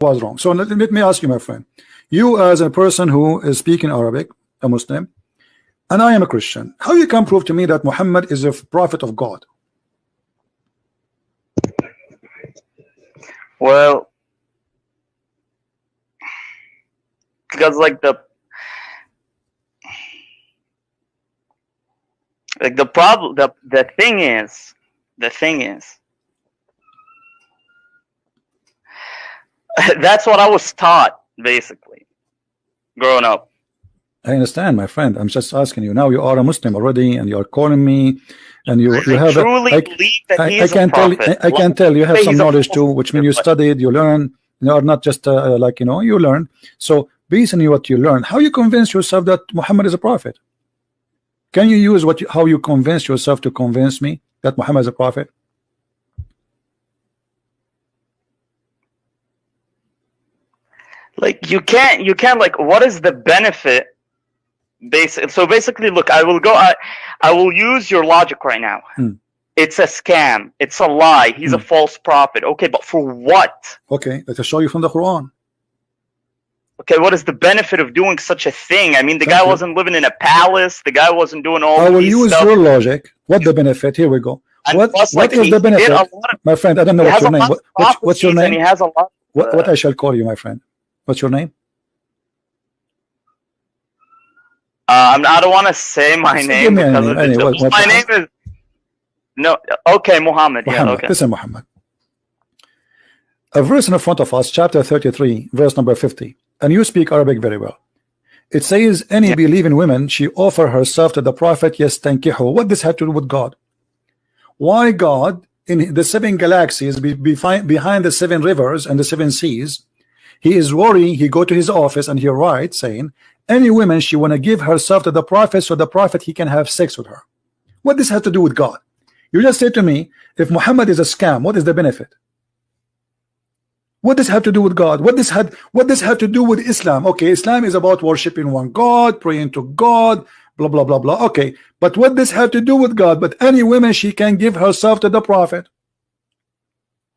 was wrong. So let me ask you, my friend, you as a person who is speaking Arabic, a Muslim, and I am a Christian, how you can prove to me that Muhammad is a prophet of God? Well, because like the problem, the thing is that's what I was taught basically growing up. I understand, my friend. I'm just asking you. Now you are a Muslim already, and you are calling me, and you have. Truly believe that he is a prophet. I can tell you have some knowledge too, which means you studied, you learn. You are not just like you learn. So based on what you learn, how you convince yourself that Muhammad is a prophet? Can you use how you convince yourself to convince me that Muhammad is a prophet? Like you can't like, what is the benefit? So basically, look, I will use your logic right now. It's a scam, it's a lie, he's a false prophet. Okay, but for what? Okay, let us show you from the Quran. Okay, what is the benefit of doing such a thing? I mean, the guy wasn't living in a palace, the guy wasn't doing all I will these use stuff. your logic. What the benefit? Here we go. What is the benefit? My friend, I don't know what's your name. What's your name? He has a lot. What I shall call you, my friend? What's your name? I don't want to say my name because my name is okay, Muhammad. Yeah, okay. Listen, Muhammad. A verse in front of us, chapter 33, verse number 50, and you speak Arabic very well. It says, any believing woman, she offer herself to the prophet, yes, tankihu. What does have to do with God? Why God in the 7 galaxies behind the 7 rivers and the 7 seas? He is worrying. He go to his office and he writes saying, any woman she want to give herself to the prophet, so the prophet he can have sex with her. What does have to do with God? You just said to me, if Muhammad is a scam, what is the benefit? What does have to do with God? What does have to do with Islam? Okay, Islam is about worshiping one God, praying to God, blah blah blah blah. Okay, but what does have to do with God? But any woman she can give herself to the prophet.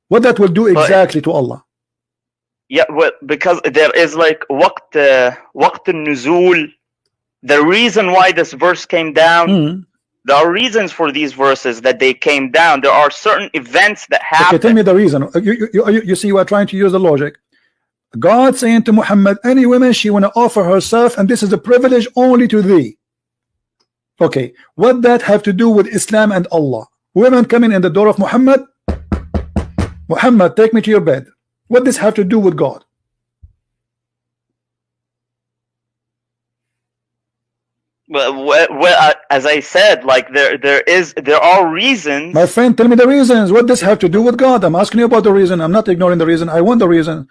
What that will do exactly to Allah? Yeah, well, because there is like waqt nuzul. The reason why this verse came down, there are reasons for these verses that they came down. There are certain events that happen. Okay, tell me the reason. You see, you are trying to use the logic. God saying to Muhammad, any woman she want to offer herself, and this is a privilege only to thee. Okay, what that have to do with Islam and Allah? Women coming in the door of Muhammad, Muhammad, take me to your bed. What does have to do with God? Well, as I said, like there are reasons. My friend, tell me the reasons. What does have to do with God? I'm asking you about the reason. I'm not ignoring the reason. I want the reason.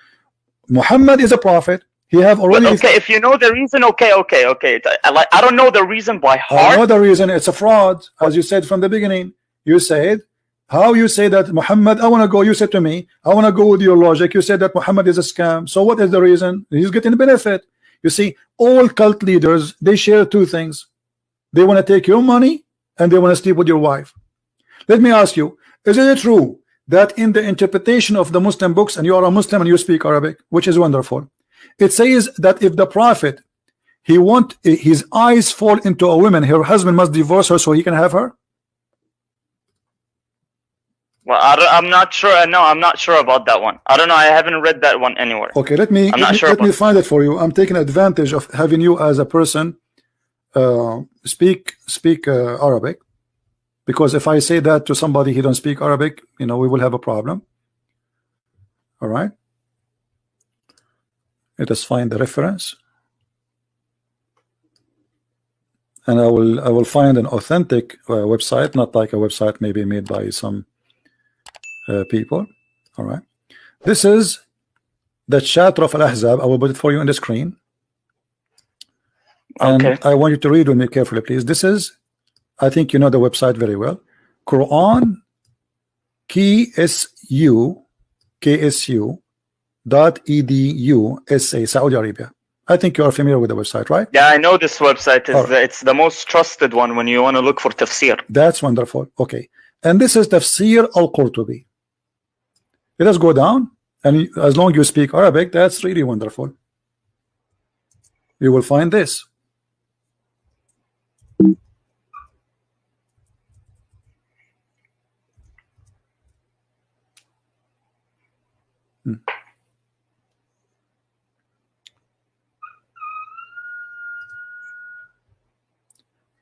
Muhammad is a prophet. He have already. Well, okay, if you know the reason, okay. I don't know the reason by heart. I know the reason. It's a fraud, as you said from the beginning. You said, how you say that Muhammad? I want to go. You said to me, I want to go with your logic. You said that Muhammad is a scam. So what is the reason? He's getting the benefit. You see, all cult leaders, they share 2 things. They want to take your money and they want to sleep with your wife. Let me ask you, is it true that in the interpretation of the Muslim books, and you are a Muslim and you speak Arabic, which is wonderful, it says that if the prophet, his eyes fall into a woman, her husband must divorce her so he can have her? Well, I'm not sure. No, I'm not sure about that one. I don't know. I haven't read that one anywhere. Okay, let me find it for you. I'm taking advantage of having you as a person speak Arabic, because if I say that to somebody he don't speak Arabic, we will have a problem. All right. Let us find the reference, and I will find an authentic website, not like a website maybe made by some people. All right, this is the chapter of Al-Ahzab. I will put it for you on the screen, and I want you to read with me carefully, please. This is, I think you know the website very well, Koran KSU.edu SA, Saudi Arabia. I think you are familiar with the website, right? Yeah, I know this website. It's the most trusted one when you want to look for tafsir. That's wonderful. Okay, and this is Tafsir al-Qurtubi. Let us go down And as long as you speak Arabic, that's really wonderful. You will find this.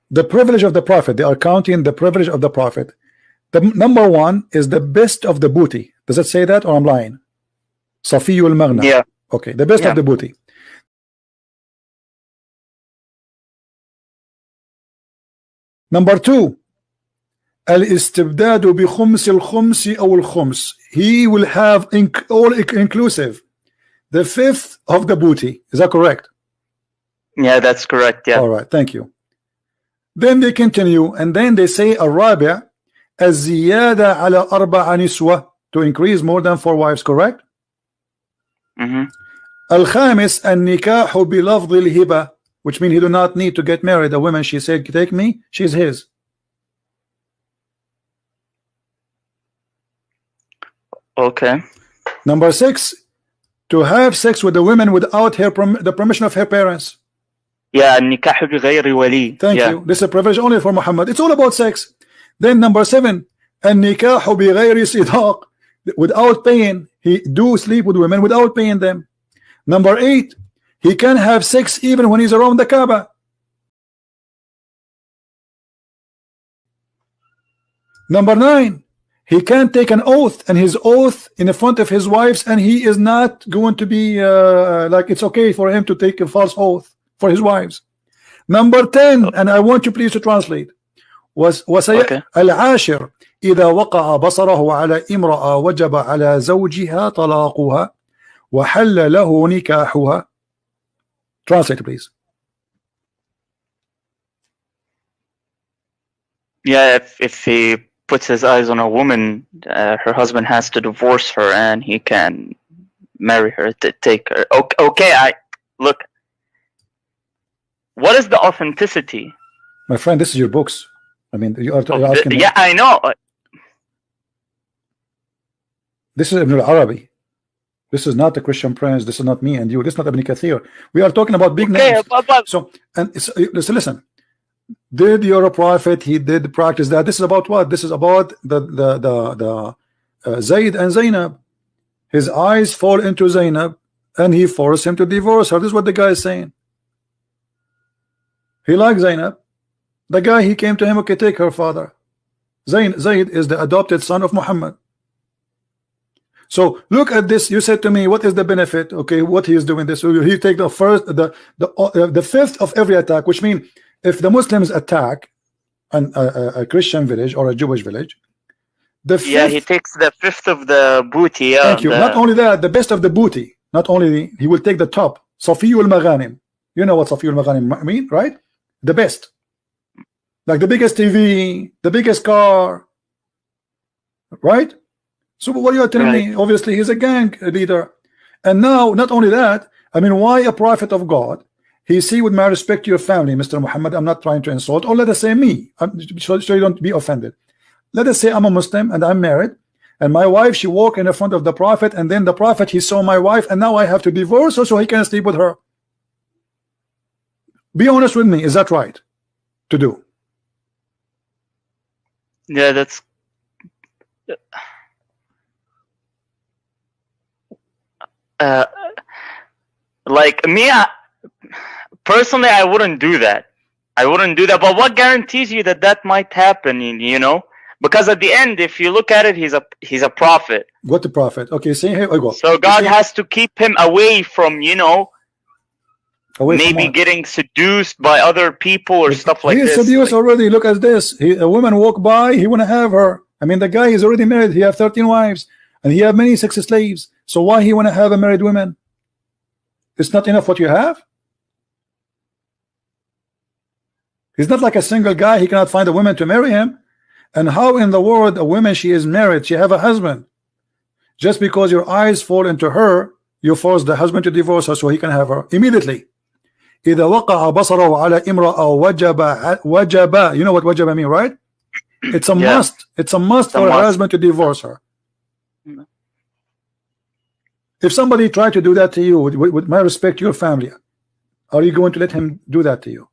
The privilege of the Prophet. They are counting the privilege of the Prophet. The number one is the best of the booty. Does it say that, or I'm lying? Safiyul Maghna. Yeah. Okay, the best of the booty. Number two, al-istibdadu bi khums al-khumsi aw al-khums. He will have all inclusive the fifth of the booty. Is that correct? Yeah, that's correct. Yeah. All right, thank you. Then they continue, and then they say الرابع الزيادة على أربع نسوة, to increase more than 4 wives, correct? الخامس النكاح بلفظ الهبة, which means he do not need to get married. A woman, she said, take me, she's his. Okay. Number 6, to have sex with the women without her the permission of her parents. Yeah, النكاح بغير ولي. Thank you. This is a privilege only for Muhammad. It's all about sex. Then number 7, النكاح بغير صداق, without paying. He do sleep with women without paying them. Number 8, he can have sex even when he's around the Kaaba. Number 9, he can take an oath, and his oath in the front of his wives, and he is not going to be like it's okay for him to take a false oath for his wives. Number 10, and I want you please to translate, was العاشر إذا وقع بصره على امرأة وجب على زوجها طلاقها وحل له نكاحها. Translate please. Yeah, if he puts his eyes on a woman, her husband has to divorce her, and he can marry her to take her. Okay, look. What is the authenticity? My friend, this is your books. I mean, you're asking me. Yeah, I know. This is Ibn al-Arabi. This is not the Christian Prince. This is not me and you. This is not Ibn Kathir. We are talking about big names. So, and listen. Did your prophet? He did practice that. This is about what? This is about the Zayd and Zainab. His eyes fall into Zainab, and he forced him to divorce her. This is what the guy is saying. He liked Zainab. The guy, he came to him, okay, take her father. Zayd is the adopted son of Muhammad. So look at this. You said to me, what is the benefit? Okay, what he is doing this. So he take the first, the fifth of every attack, which means if the Muslims attack a Christian village or a Jewish village, the fifth, he takes the fifth of the booty. Yeah, thank you. Not only that, the best of the booty. Not only he will take the top. Safiyul Maghanim. You know what Safiyul Maghanim mean, right? The best. Like the biggest TV, the biggest car, right? So what you are telling me, obviously he's a gang leader. And now, not only that, I mean, why a prophet of God? He see, with my respect to your family, Mr. Muhammad, I'm not trying to insult, or let us say me, so you don't be offended. Let us say I'm a Muslim and I'm married, and my wife, she walked in the front of the prophet, and then the prophet, he saw my wife, and now I have to divorce her so he can sleep with her. Be honest with me, is that right to do? Yeah, that's like me, personally, I wouldn't do that. I wouldn't do that. But what guarantees you that that might happen? You know, because at the end, if you look at it, he's a prophet. What the prophet? Okay, see here we go. So God has to keep him away from, you know, maybe getting seduced by other people or stuff like this. He is seduced already. Look at this. A woman walk by, he want to have her. I mean, the guy is already married. He have 13 wives, and he have many sex slaves. So why he want to have a married woman? It's not enough what you have. He's not like a single guy. He cannot find a woman to marry him. And how in the world a woman, she is married, she have a husband, just because your eyes fall into her, you force the husband to divorce her so he can have her immediately. إذا وقع بصره على امرأة وجب. You know what wajaba mean, right? It's a must. It's a must for her husband to divorce her. If somebody tried to do that to you, with my respect, your family, are you going to let him do that to you?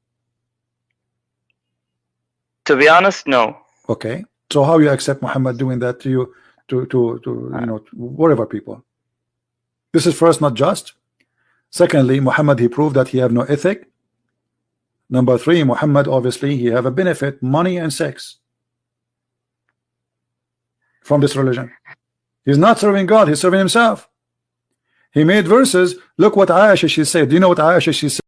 To be honest, no. Okay, so how you accept Muhammad doing that to you, to you know, whatever people? This is first not just. Secondly, Muhammad, he proved that he have no ethic. Number three, Muhammad, obviously he have a benefit, money and sex, from this religion. He's not serving God, he's serving himself. He made verses. Look what Aisha she said. Do you know what Aisha she said?